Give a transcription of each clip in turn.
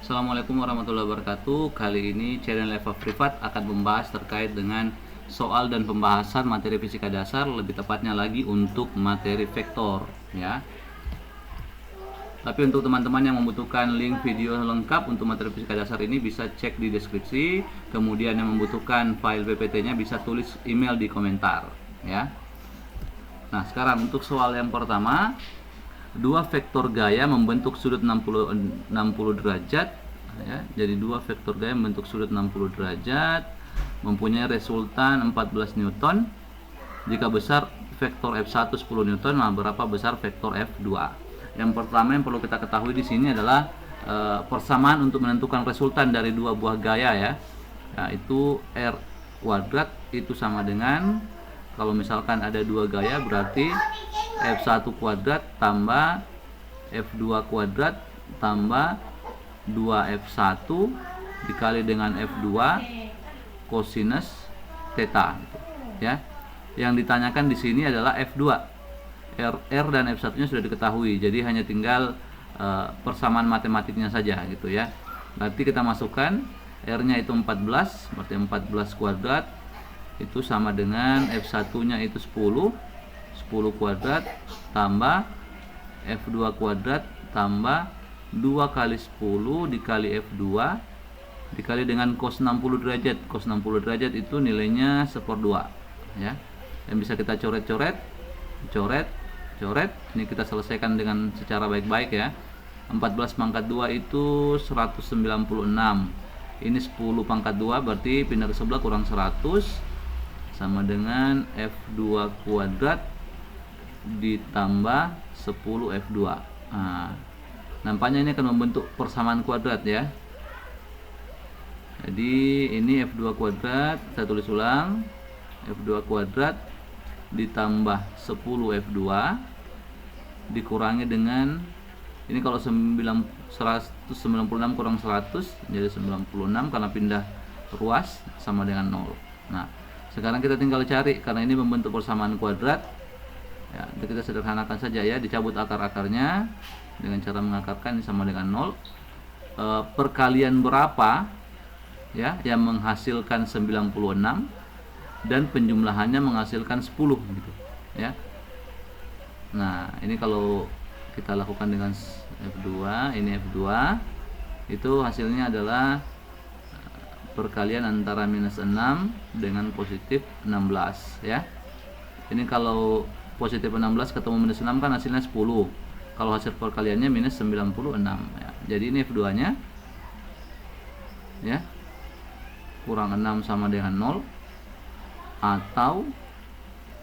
Assalamualaikum warahmatullahi wabarakatuh. Kali ini channel Eva Privat akan membahas terkait dengan soal dan pembahasan materi fisika dasar, lebih tepatnya lagi untuk materi vektor ya. Tapi untuk teman-teman yang membutuhkan link video lengkap untuk materi fisika dasar ini bisa cek di deskripsi. Kemudian yang membutuhkan file PPT-nya bisa tulis email di komentar ya. Nah, sekarang untuk soal yang pertama, dua vektor gaya membentuk sudut 60 derajat ya. Jadi dua vektor gaya membentuk sudut 60 derajat mempunyai resultan 14 Newton. Jika besar vektor F1 10 Newton, nah berapa besar vektor F2? Yang pertama yang perlu kita ketahui di sini adalah persamaan untuk menentukan resultan dari dua buah gaya ya. Yaitu R kuadrat itu sama dengan, kalau misalkan ada dua gaya berarti F1 kuadrat tambah F2 kuadrat tambah 2F1 dikali dengan F2 cosinus theta gitu, ya. Yang ditanyakan di sini adalah F2. R dan F1-nya sudah diketahui, jadi hanya tinggal persamaan matematiknya saja gitu ya. Berarti kita masukkan R-nya itu 14, berarti 14 kuadrat itu sama dengan F1-nya itu 10 kuadrat tambah F2 kuadrat tambah 2 kali 10 dikali F2 dikali dengan cos 60 derajat. Cos 60 derajat itu nilainya 1/2 ya. Yang bisa kita coret. Ini kita selesaikan dengan secara baik-baik ya. 14 pangkat 2 itu 196. Ini 10 pangkat 2 berarti pindah ke sebelah kurang 100 sama dengan F2 kuadrat ditambah 10 F2. Nah, nampaknya ini akan membentuk persamaan kuadrat ya. Jadi ini F2 kuadrat, saya tulis ulang, F2 kuadrat ditambah 10 F2 dikurangi dengan, ini kalau 196 kurang 100 jadi 96 karena pindah ruas sama dengan 0. Nah, sekarang kita tinggal cari, karena ini membentuk persamaan kuadrat ya, kita sederhanakan saja ya, dicabut akar-akarnya dengan cara mengakarkan, ini sama dengan 0. Perkalian berapa ya yang menghasilkan 96 dan penjumlahannya menghasilkan 10 gitu ya. Nah, ini kalau kita lakukan dengan F2, ini F2 itu hasilnya adalah perkalian antara minus 6 dengan positif 16 ya. Ini kalau positif 16 ketemu minus 6 kan hasilnya 10. Kalau hasil perkaliannya minus 96 ya. Jadi ini F2 nya ya kurang 6 sama dengan 0, atau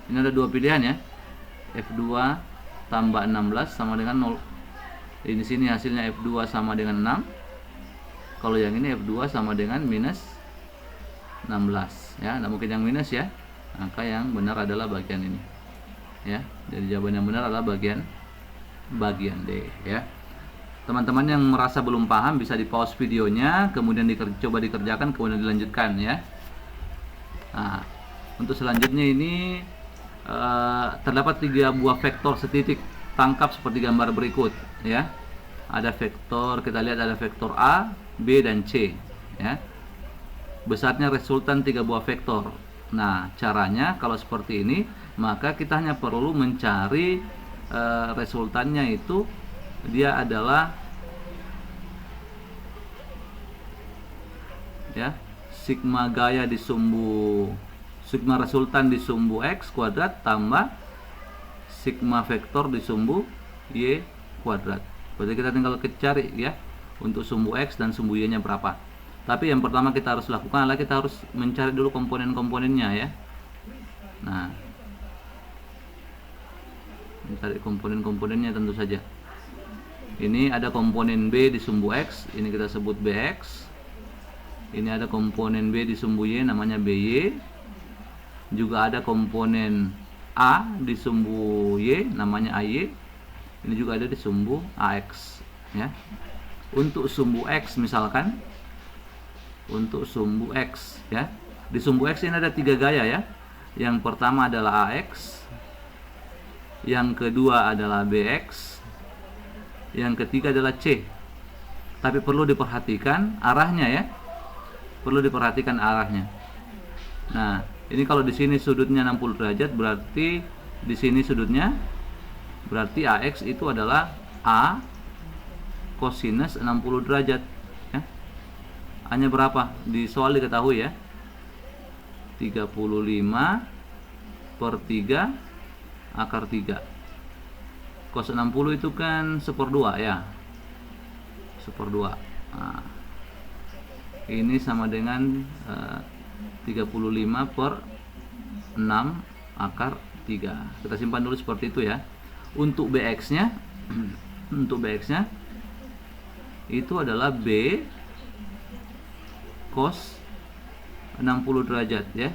ini ada dua pilihan ya, F2 tambah 16 sama dengan 0. Di sini hasilnya F2 sama dengan 6. Kalau yang ini F2 sama dengan minus 16 ya. Nah, mungkin yang minus ya, maka yang benar adalah bagian ini ya. Jadi jawaban yang benar adalah bagian D ya. Teman-teman yang merasa belum paham bisa di pause videonya, kemudian coba dikerjakan, kemudian dilanjutkan ya. Nah, untuk selanjutnya ini terdapat 3 buah vektor setitik, tangkap seperti gambar berikut ya. Ada vektor, kita lihat ada vektor A, B dan C ya. Besarnya resultan 3 buah vektor. Nah, caranya kalau seperti ini, maka kita hanya perlu mencari resultannya itu, dia adalah ya sigma gaya di sumbu, sigma resultan di sumbu X kuadrat tambah sigma vektor di sumbu Y kuadrat. Berarti kita tinggal cari ya untuk sumbu X dan sumbu Y nya berapa. Tapi yang pertama kita harus lakukan adalah kita harus mencari dulu komponen-komponennya ya. Nah, mencari komponen-komponennya tentu saja. Ini ada komponen B di sumbu X, ini kita sebut BX. Ini ada komponen B di sumbu Y, namanya BY. Juga ada komponen A di sumbu Y, namanya AY. Ini juga ada di sumbu AX ya. Untuk sumbu X misalkan, untuk sumbu X ya, di sumbu X ini ada 3 gaya ya. Yang pertama adalah AX, yang kedua adalah BX, yang ketiga adalah C. Tapi perlu diperhatikan arahnya ya. Perlu diperhatikan arahnya. Nah, ini kalau di sini sudutnya 60 derajat, berarti di sini sudutnya berarti AX itu adalah A kosinus 60 derajat ya. A-nya berapa? Di soal diketahui ya. 35 per 3 akar 3. Cos 60 itu kan 1/2 ya. 1/2. Nah, ini sama dengan 35 per 6 akar 3. Kita simpan dulu seperti itu ya. Untuk BX-nya untuk BX-nya itu adalah B cos 60 derajat ya.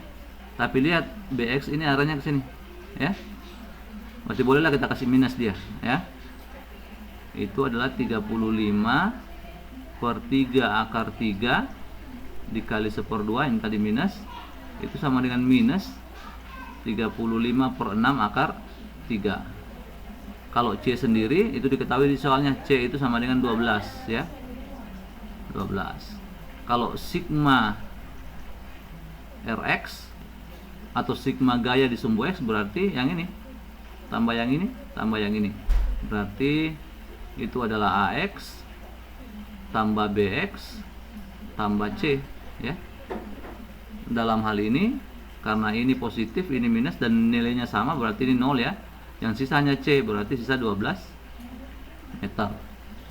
Tapi lihat BX ini arahnya ke sini ya. Berarti bolehlah kita kasih minus dia ya. Itu adalah 35 per 3 akar 3 dikali 1/2 yang tadi minus, itu sama dengan minus 35 per 6 akar 3. Kalau C sendiri itu diketahui di soalnya, C itu sama dengan 12 ya. 12. Kalau sigma Rx atau sigma gaya di sumbu X berarti yang ini tambah yang ini tambah yang ini. Berarti itu adalah AX tambah BX tambah C ya. Dalam hal ini karena ini positif, ini minus dan nilainya sama, berarti ini 0 ya. Yang sisanya C, berarti sisa 12 meter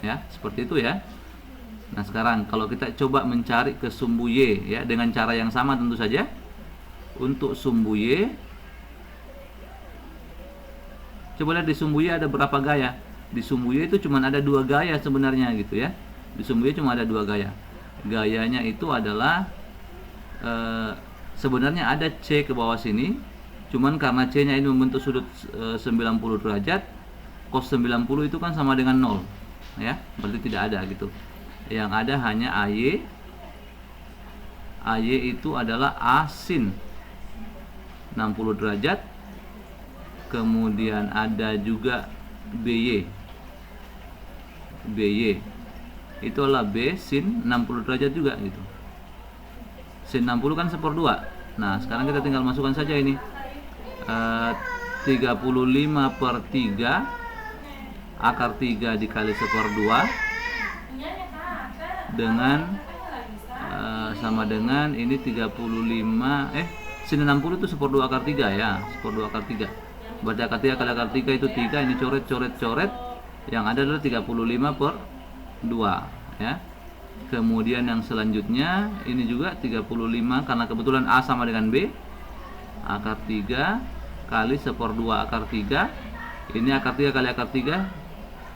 ya. Seperti itu ya. Nah, sekarang kalau kita coba mencari ke sumbu Y ya dengan cara yang sama tentu saja. Untuk sumbu Y, coba lihat di sumbu Y ada berapa gaya. Di sumbu Y itu cuma ada 2 gaya sebenarnya gitu ya. Di sumbu Y cuma ada 2 gaya. Gayanya itu adalah sebenarnya ada C ke bawah sini, cuman karena C nya ini membentuk sudut 90 derajat, cos 90 itu kan sama dengan 0 ya, berarti tidak ada gitu. Yang ada hanya AY. AY itu adalah A sin 60 derajat, kemudian ada juga BY. BY itu adalah B sin 60 derajat juga gitu. Sin 60 kan 1/2. Nah, sekarang kita tinggal masukkan saja ini 35 per 3 akar 3 dikali 1/2 dengan sama dengan ini 35 sin 60 itu 1/2 akar 3 ya, 1/2 akar 3. Berarti akar 3 kali akar 3 itu 3, ini coret. Yang ada adalah 35 per 2 ya. Kemudian yang selanjutnya ini juga 35 karena kebetulan A sama dengan B, akar 3 kali 1/2 akar 3. Ini akar 3 kali akar 3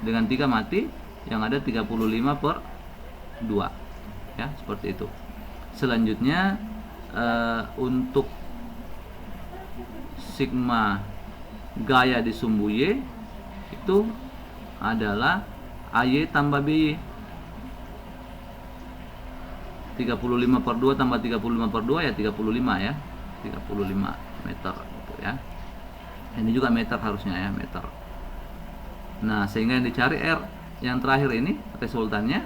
dengan 3 mati, yang ada 35 per 2 ya, seperti itu. Selanjutnya untuk sigma gaya di sumbu Y itu adalah AY tambah BY. 35 per 2 tambah 35 per 2 ya 35 ya. 35 meter gitu ya. Ini juga meter harusnya ya, meter. Nah, sehingga yang dicari R yang terakhir ini resultannya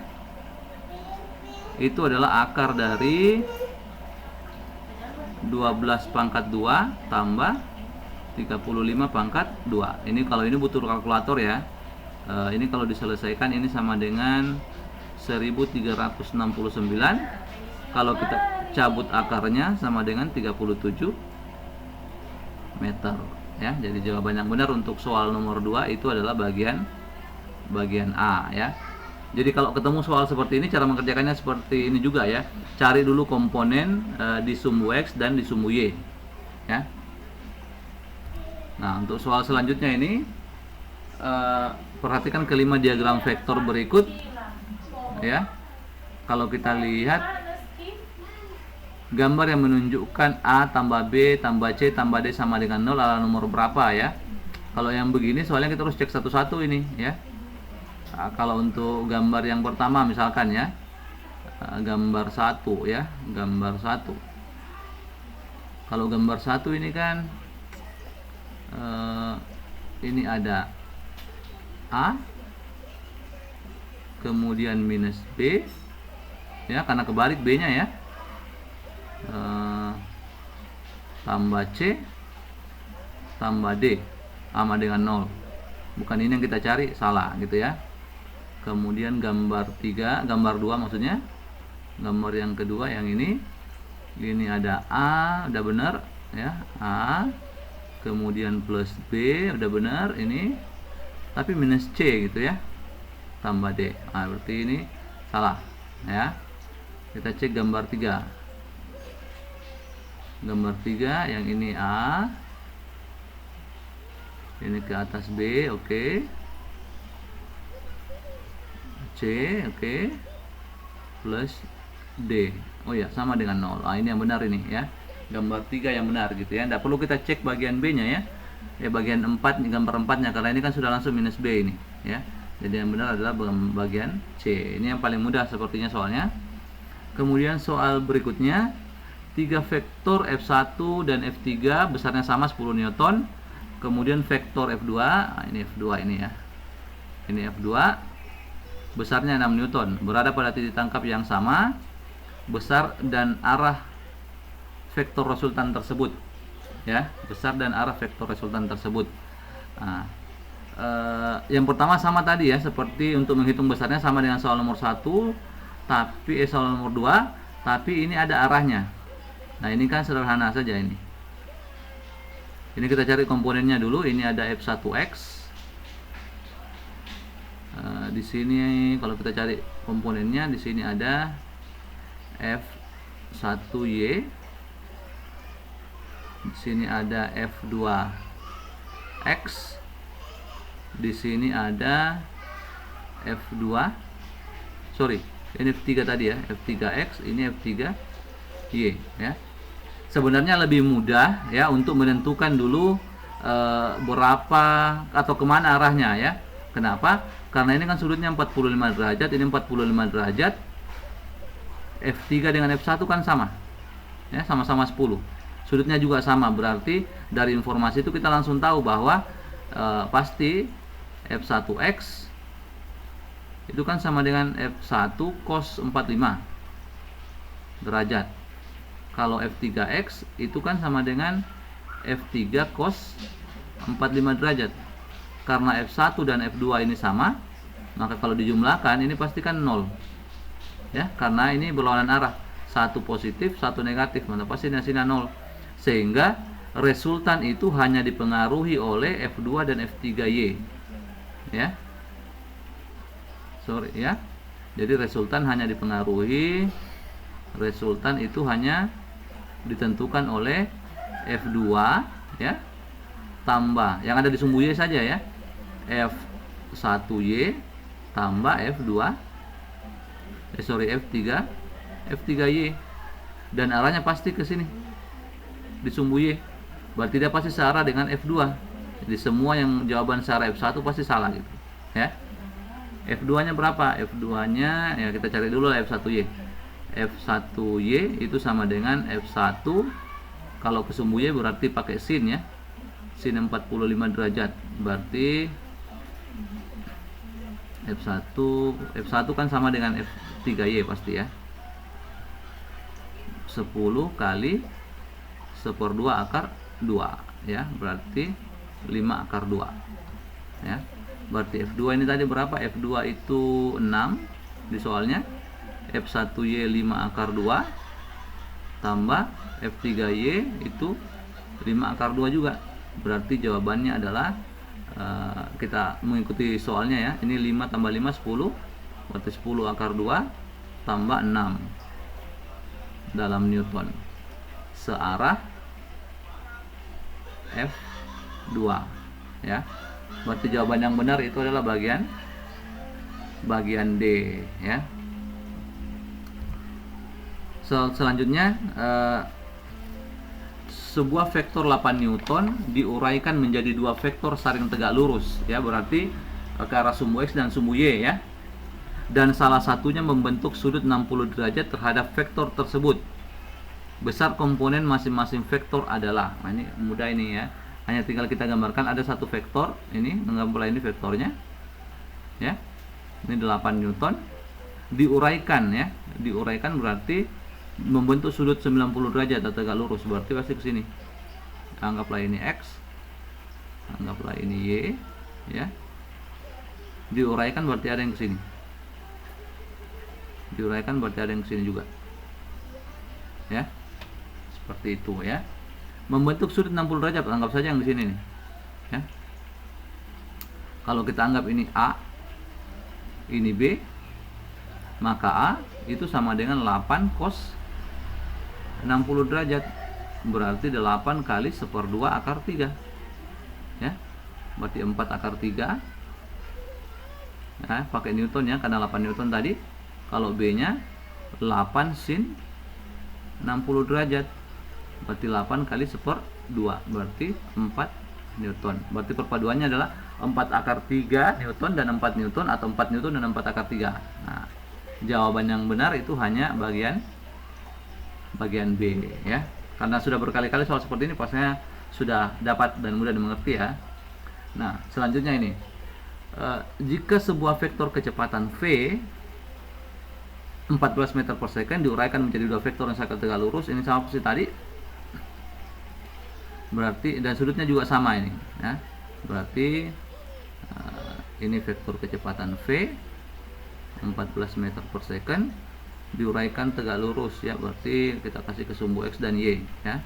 itu adalah akar dari 12 pangkat 2 tambah 35 pangkat 2. Ini kalau ini butuh kalkulator ya. Ini kalau diselesaikan ini sama dengan 1369. Kalau kita cabut akarnya sama dengan 37 meter ya. Jadi jawaban yang benar untuk soal nomor 2 itu adalah bagian A ya. Jadi kalau ketemu soal seperti ini, cara mengerjakannya seperti ini juga ya. Cari dulu komponen di sumbu X dan di sumbu Y ya. Nah, untuk soal selanjutnya ini perhatikan kelima diagram vektor berikut ya. Kalau kita lihat gambar yang menunjukkan A tambah B tambah C tambah D sama dengan 0 adalah nomor berapa ya. Kalau yang begini soalnya kita harus cek satu-satu ini ya. Nah, kalau untuk gambar yang pertama misalkan ya, gambar 1 ya, gambar 1. Kalau gambar 1 ini kan ini ada A, kemudian minus B, ya karena kebalik B nya ya, tambah C tambah D sama dengan 0. Bukan ini yang kita cari, salah gitu ya. Kemudian gambar 2 maksudnya, gambar yang kedua yang ini ada A, udah benar ya, A, kemudian plus B, udah benar ini, tapi minus C gitu ya, tambah D. Nah, berarti ini salah ya. Kita cek gambar 3. Gambar 3 yang ini A, ini ke atas B, oke. C, oke. Plus D. Oh ya, sama dengan 0. Ah, ini yang benar ini ya. Gambar 3 yang benar gitu ya. Tidak perlu kita cek bagian B-nya ya. Ya bagian 4, gambar 4-nya, karena ini kan sudah langsung minus B ini ya. Jadi yang benar adalah bagian C. Ini yang paling mudah sepertinya soalnya. Kemudian soal berikutnya, 3 vektor F1 dan F3 besarnya sama 10 Newton. Kemudian vektor F2, nah ini F2 ini ya. Ini F2 besarnya 6 Newton, berada pada titik tangkap yang sama, besar dan arah vektor resultan tersebut ya, besar dan arah vektor resultan tersebut. Nah, yang pertama sama tadi ya, seperti untuk menghitung besarnya sama dengan soal nomor 1, tapi soal nomor 2, tapi ini ada arahnya. Nah, ini kan sederhana saja ini. Ini kita cari komponennya dulu. Ini ada F1X. Di sini kalau kita cari komponennya, di sini ada F1Y. Di sini ada F2X. Di sini ada F2. Sorry, ini F3 tadi ya, F3X, ini F3Y ya. Sebenarnya lebih mudah ya untuk menentukan dulu berapa atau kemana arahnya ya. Kenapa? Karena ini kan sudutnya 45 derajat, ini 45 derajat. F3 dengan F1 kan sama ya, sama-sama 10. Sudutnya juga sama, berarti dari informasi itu kita langsung tahu bahwa pasti F1X itu kan sama dengan F1 cos 45 derajat. Kalau F3X itu kan sama dengan F3 cos 45 derajat. Karena F1 dan F2 ini sama, maka kalau dijumlahkan ini pasti kan 0 ya, karena ini berlawanan arah, satu positif satu negatif, maka pasti hasilnya 0. Sehingga resultan itu hanya dipengaruhi oleh F2 dan F3Y ya, sorry ya. Jadi resultan itu hanya ditentukan oleh F2 ya, tambah yang ada di sumbu Y saja ya, F1Y tambah F3Y, dan arahnya pasti ke sini di sumbu Y, berarti dia pasti searah dengan F2. Jadi semua yang jawaban searah F1 pasti salah gitu ya. F2 nya berapa? F2 nya ya kita cari dulu lah, F1Y. F1Y itu sama dengan F1, kalau ke sumbu Y berarti pakai sin ya, sin 45 derajat, berarti F1 kan sama dengan F3Y pasti ya, 10 kali 1/2 akar 2 ya, berarti 5 akar 2 ya. Berarti F2 ini tadi berapa? F2 itu 6 di soalnya, F1Y 5 akar 2 tambah F3Y itu 5 akar 2 juga. Berarti jawabannya adalah kita mengikuti soalnya ya. Ini 5 tambah 5 10, berarti 10 akar 2 tambah 6 dalam Newton searah F2 ya. Berarti jawaban yang benar itu adalah bagian D ya. Selanjutnya sebuah vektor 8 Newton diuraikan menjadi 2 vektor saling tegak lurus ya, berarti ke arah sumbu X dan sumbu Y ya, dan salah satunya membentuk sudut 60 derajat terhadap vektor tersebut. Besar komponen masing-masing vektor adalah, nah ini mudah ini ya, hanya tinggal kita gambarkan ada satu vektor ini, mengambil ini vektornya ya, Ini 8 Newton diuraikan ya. Diuraikan berarti membentuk sudut 90 derajat atau tegak lurus, berarti pasti ke sini. Anggaplah ini X, anggaplah ini Y ya. Diuraikan berarti ada yang ke sini. Diuraikan berarti ada yang ke sini juga. Ya. Seperti itu ya. Membentuk sudut 60 derajat, anggap saja yang di sini nih. Ya. Kalau kita anggap ini A, ini B, maka A itu sama dengan 8 cos 60 derajat, berarti 8 kali 1/2 akar 3 ya, berarti 4 akar 3 ya, pakai Newton ya, karena 8 Newton tadi. Kalau B nya 8 sin 60 derajat, berarti 8 kali 1/2, berarti 4 Newton. Berarti perpaduannya adalah 4 akar 3 Newton dan 4 Newton, atau 4 Newton dan 4 akar 3. Nah, jawaban yang benar itu hanya bagian B ya. Karena sudah berkali-kali soal seperti ini, pastinya sudah dapat dan mudah dimengerti ya. Nah, selanjutnya ini. Jika sebuah vektor kecepatan V 14 meter per second diuraikan menjadi dua vektor yang sangat tegak lurus, ini sama seperti tadi. Berarti dan sudutnya juga sama ini ya. Berarti ini vektor kecepatan V 14 meter per second diuraikan tegak lurus ya, berarti kita kasih ke sumbu X dan Y ya.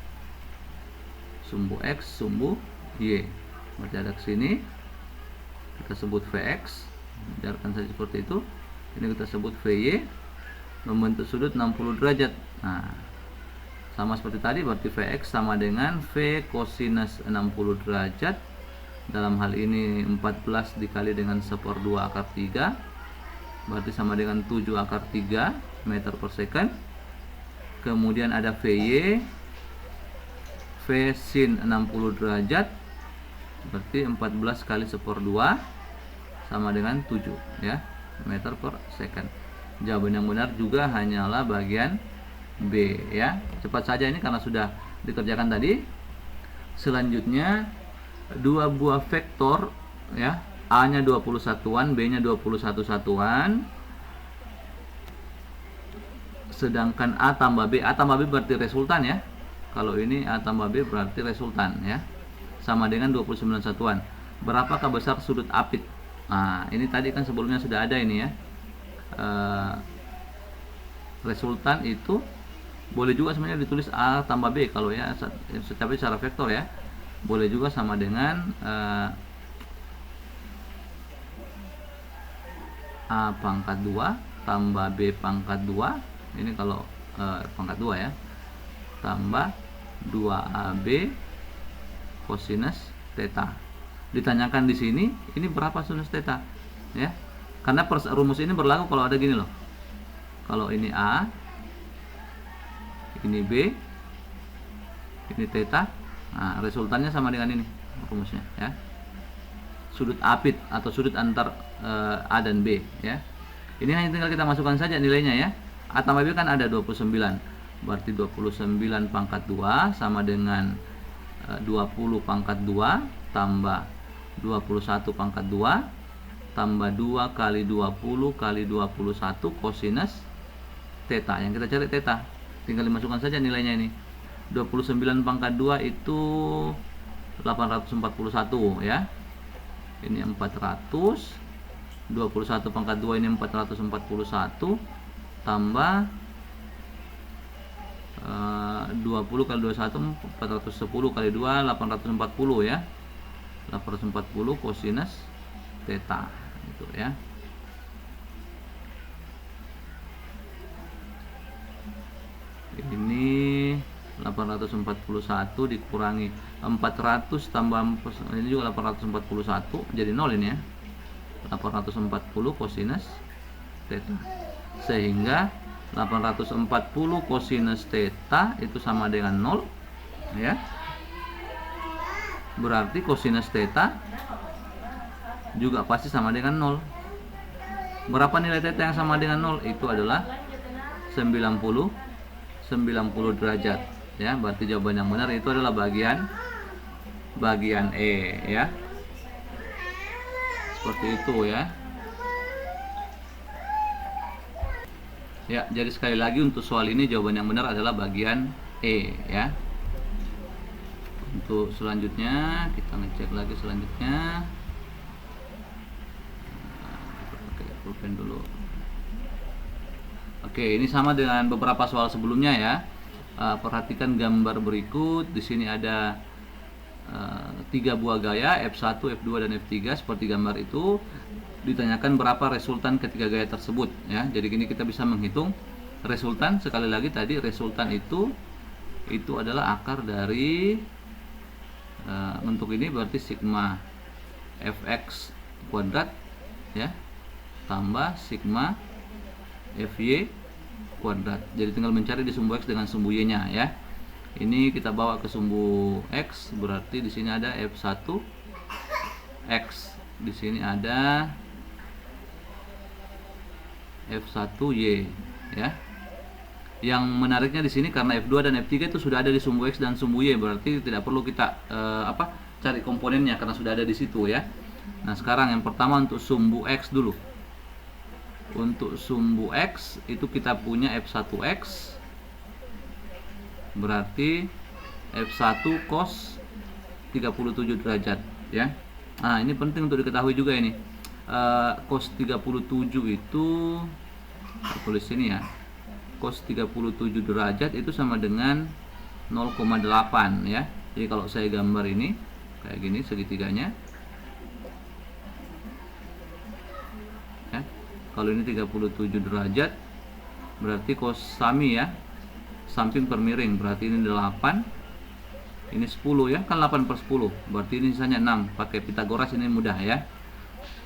Sumbu X, sumbu Y. Berarti ada ke sini. Kita sebut Vx, biarkan saja seperti itu. Ini kita sebut Vy, membentuk sudut 60 derajat. Nah, sama seperti tadi, berarti Vx sama dengan V kosinus 60 derajat. Dalam hal ini 14 dikali dengan 1/2 akar 3, berarti sama dengan 7 akar 3 meter per second. Kemudian ada Vy, V sin 60 derajat, berarti 14 kali 1/2 sama dengan 7 ya, meter per second. Jawaban yang benar juga hanyalah bagian B ya. Cepat saja ini karena sudah dikerjakan tadi. Selanjutnya dua buah vektor ya, A nya 20 satuan, B nya 21 satuan, sedangkan A tambah B berarti resultan ya. Kalau ini A tambah B berarti resultan ya, sama dengan 29 satuan. Berapakah besar sudut apit? Nah, ini tadi kan sebelumnya sudah ada ini ya. Resultan itu boleh juga sebenarnya ditulis A tambah B kalau ya secara vektor ya. Boleh juga sama dengan A pangkat 2 tambah B pangkat 2. Ini kalau pangkat 2 ya. Tambah 2AB kosinus theta. Ditanyakan di sini, ini berapa sinus theta? Ya. Karena rumus ini berlaku kalau ada gini loh. Kalau ini A, ini B, ini theta. Nah, resultannya sama dengan ini rumusnya ya. Sudut apit atau sudut antar A dan B ya. Ini hanya tinggal kita masukkan saja nilainya ya. A tambah B kan ada 29. Berarti 29 pangkat 2 sama dengan 20 pangkat 2 tambah 21 pangkat 2 tambah 2 kali 20 kali 21 kosinus theta. Yang kita cari theta, tinggal dimasukkan saja nilainya ini. 29 pangkat 2 itu 841 ya. Ini 400. 21 pangkat 2 ini 441 tambah 20 kali 21 410 kali 2 840 ya. 840 kosinus theta gitu ya. Ini 841 dikurangi 400 tambah ini juga 841 jadi 0 ini ya. 840 kosinus theta. Sehingga 840 kosinus theta itu sama dengan 0 ya. Berarti kosinus theta juga pasti sama dengan 0. Berapa nilai theta yang sama dengan 0? Itu adalah 90 derajat ya. Berarti jawaban yang benar itu adalah bagian E ya. Seperti itu ya. Ya, jadi sekali lagi untuk soal ini jawaban yang benar adalah bagian E ya. Untuk selanjutnya kita ngecek lagi selanjutnya. Kita pakai pulpen dulu. Oke, ini sama dengan beberapa soal sebelumnya ya. Perhatikan gambar berikut. Di sini ada 3 buah gaya F1, F2 dan F3 seperti gambar itu. Ditanyakan berapa resultan ketiga gaya tersebut ya. Jadi gini kita bisa menghitung resultan. Sekali lagi tadi resultan itu adalah akar dari untuk ini berarti sigma fx kuadrat ya tambah sigma fy kuadrat. Jadi tinggal mencari di sumbu x dengan sumbu y nya ya. Ini kita bawa ke sumbu x, berarti di sini ada f1 x, di sini ada f1y ya. Yang menariknya di sini karena F2 dan F3 itu sudah ada di sumbu X dan sumbu Y, berarti tidak perlu kita cari komponennya karena sudah ada di situ ya. Nah, sekarang yang pertama untuk sumbu X dulu. Untuk sumbu X itu kita punya F1X berarti F1 cos 37 derajat ya. Nah, ini penting untuk diketahui juga ini. Cos 37 itu tulis sini ya. Cos 37 derajat itu sama dengan 0,8 ya. Jadi kalau saya gambar ini kayak gini segitiganya ya. Kalau ini 37 derajat berarti cos sami ya, samping per miring, berarti ini 8, ini 10 ya, kan 8/10, berarti ini sisanya 6. Pakai Pitagoras ini mudah ya.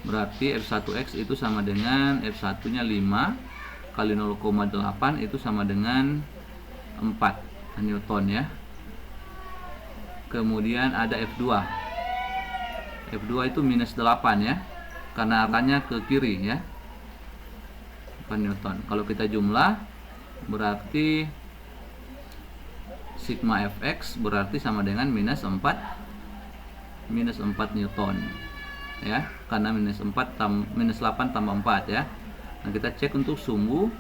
Berarti F1X itu sama dengan F1 nya 5 kali 0,8 itu sama dengan 4 Newton ya. Kemudian ada F2. F2 itu minus 8 ya, karena arahnya ke kiri ya, 4 Newton. Kalau kita jumlah berarti sigma fx berarti sama dengan minus 4 Newton ya, karena minus 8 tambah 4 ya. Nah, kita cek untuk sumbu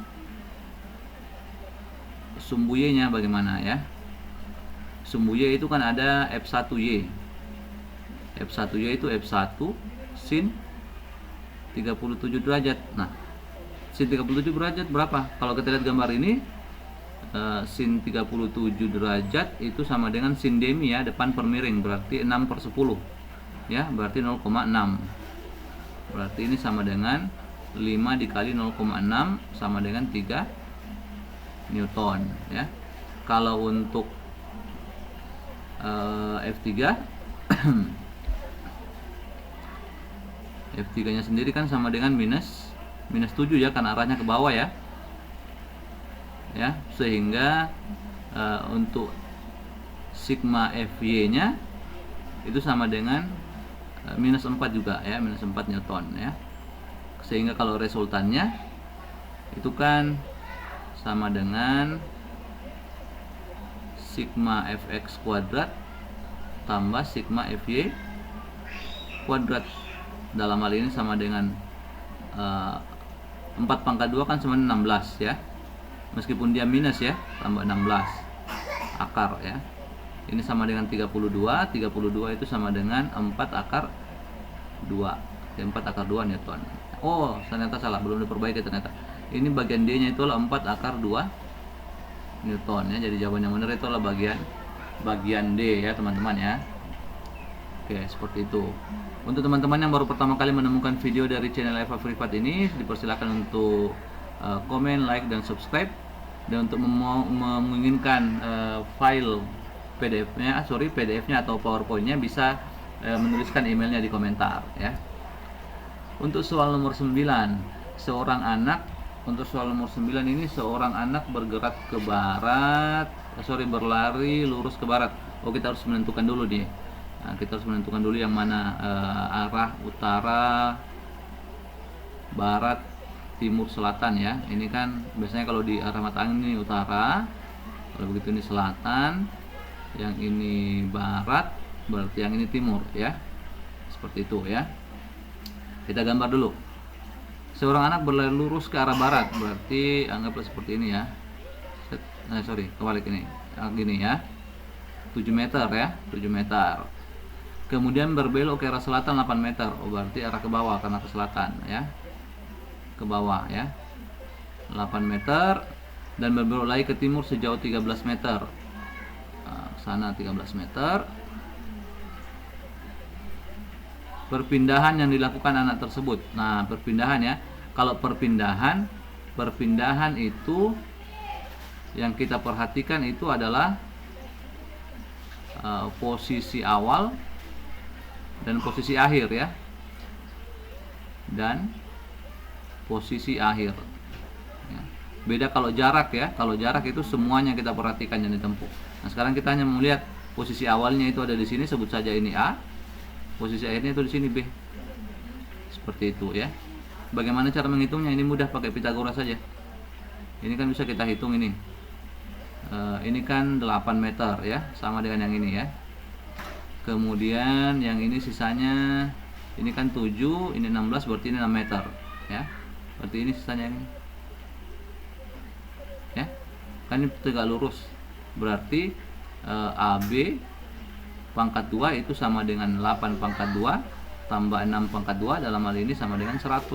Y nya bagaimana ya. Sumbu Y itu kan ada F1Y. F1Y itu F1 sin 37 derajat. Nah, sin 37 derajat berapa? Kalau kita lihat gambar ini, sin 37 derajat itu sama dengan sin demi ya, depan per miring, berarti 6/10 ya, berarti 0,6. Berarti ini sama dengan 5 dikali 0,6 sama dengan 3 Newton ya. Kalau untuk F3 F3 nya sendiri kan sama dengan minus 7 ya, karena arahnya ke bawah ya. Ya, sehingga untuk sigma Fy nya itu sama dengan minus 4 juga ya, minus 4 Newton ya. Sehingga kalau resultannya itu kan sama dengan sigma fx kuadrat tambah sigma fy kuadrat. Dalam hal ini sama dengan 4/2 kan sama 16 ya, meskipun dia minus ya, tambah 16 akar ya. Ini sama dengan 32 itu sama dengan 4 akar 2 4 akar 2 Newton. Oh, ternyata salah, belum diperbaiki ternyata. Ini bagian D nya itu adalah 4 akar 2 Newton ya. Jadi jawaban yang benar itu adalah bagian D ya teman-teman ya. Oke, seperti itu. Untuk teman-teman yang baru pertama kali menemukan video dari channel Eva Privat ini, dipersilakan untuk komen, like, dan subscribe. Dan untuk menginginkan file PDF-nya atau PowerPoint-nya bisa menuliskan emailnya di komentar ya. Untuk soal nomor 9, untuk soal nomor 9 ini seorang anak bergerak ke barat, berlari lurus ke barat. Oh, kita harus menentukan dulu nih. Nah, kita harus menentukan dulu yang mana arah utara, barat, timur, selatan ya. Ini kan biasanya kalau di arah mata angin ini utara, kalau begitu ini selatan, yang ini barat, berarti yang ini timur ya. Seperti itu ya. Kita gambar dulu. Seorang anak berlari lurus ke arah barat, berarti anggaplah seperti ini ya. Kebalik ini. Gini ya. 7 meter ya, 7 meter. Kemudian berbelok ke arah selatan 8 meter. Oh, berarti arah ke bawah karena ke selatan ya. Ke bawah ya. 8 meter dan berbelok lagi ke timur sejauh 13 meter. Nah, sana 13 meter. Perpindahan yang dilakukan anak tersebut. Nah, perpindahan ya. Kalau perpindahan itu yang kita perhatikan itu adalah posisi awal dan posisi akhir ya. Dan posisi akhir. Ya. Beda kalau jarak ya. Kalau jarak itu semuanya kita perhatikan yang ditempuh. Nah, sekarang kita hanya melihat posisi awalnya itu ada di sini, sebut saja ini A. Posisi akhirnya itu di sini B. Seperti itu ya. Bagaimana cara menghitungnya? Ini mudah, pakai Pitagoras saja. Ini kan bisa kita hitung ini. Ini kan 8 meter ya, sama dengan yang ini ya. Kemudian yang ini sisanya, ini kan 7, ini 16, berarti ini 6 meter ya. Berarti ini sisanya ini. Ya. Kan ini tegak lurus. Berarti AB pangkat 2 itu sama dengan 8 pangkat 2 tambah 6 pangkat 2, dalam hal ini sama dengan 100.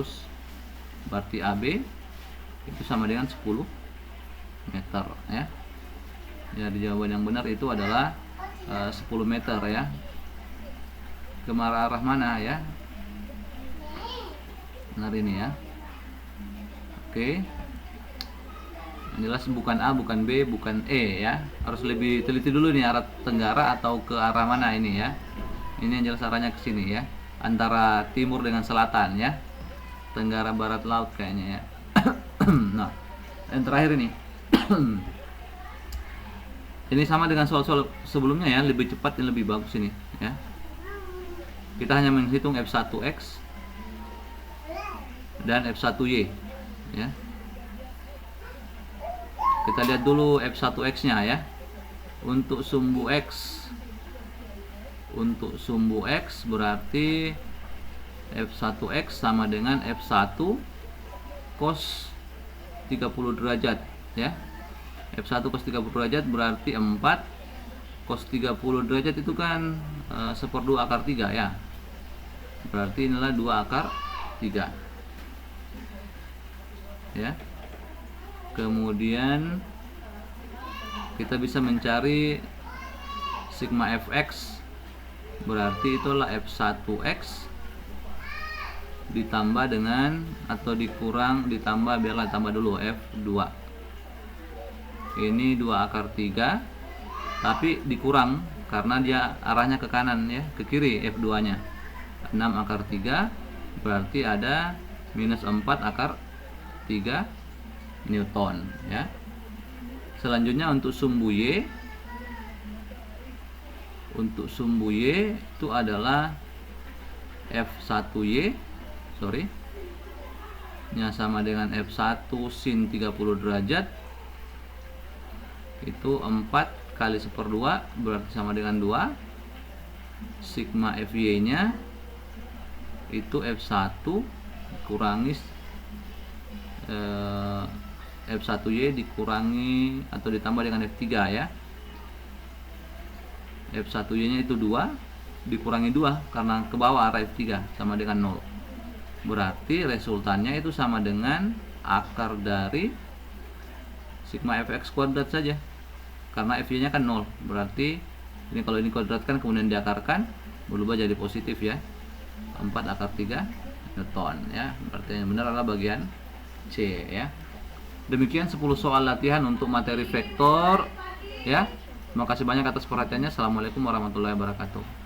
Berarti AB itu sama dengan 10 meter ya. Jadi jawaban yang benar itu adalah 10 meter ya. Ke arah mana ya? Benar ini ya. Oke. Jelas bukan A, bukan B, bukan E ya. Harus lebih teliti dulu nih arah tenggara atau ke arah mana ini ya. Ini yang jelas arahnya ke sini ya. Antara timur dengan selatan ya. Tenggara barat laut kayaknya ya. Nah, yang terakhir ini. Ini sama dengan soal-soal sebelumnya ya, lebih cepat dan lebih bagus ini ya. Kita hanya menghitung F1X dan F1Y ya. Kita lihat dulu F1X nya ya. Untuk sumbu X berarti F1X sama dengan F1 cos 30 derajat ya. F1 cos 30 derajat berarti 4 cos 30 derajat itu kan 1/2 akar 3 ya. Berarti inilah 2 akar 3 ya. Kemudian kita bisa mencari sigma fx, berarti itulah f1x ditambah dengan atau ditambah, biarlah tambah dulu f2. Ini 2 akar 3 tapi dikurang karena dia arahnya ke kanan ya, ke kiri f2 nya 6 akar 3, berarti ada minus 4 akar 3 Newton ya. Selanjutnya untuk sumbu Y itu adalah F1Y nya sama dengan F1 sin 30 derajat itu 4 kali 1/2 berarti sama dengan 2. Sigma FY nya itu F1 kurangi F1Y dikurangi atau ditambah dengan F3 ya. F1Y nya itu 2 dikurangi 2 karena ke bawah arah F3 sama dengan 0. Berarti resultannya itu sama dengan akar dari sigma fx kuadrat saja. Karena Fy nya kan 0. Berarti ini kalau ini kuadratkan kemudian diakarkan berubah jadi positif ya. 4 akar 3 Newton ya. Berarti yang benar adalah bagian C ya. Demikian 10 soal latihan untuk materi vektor ya. Terima kasih banyak atas perhatiannya. Assalamualaikum warahmatullahi wabarakatuh.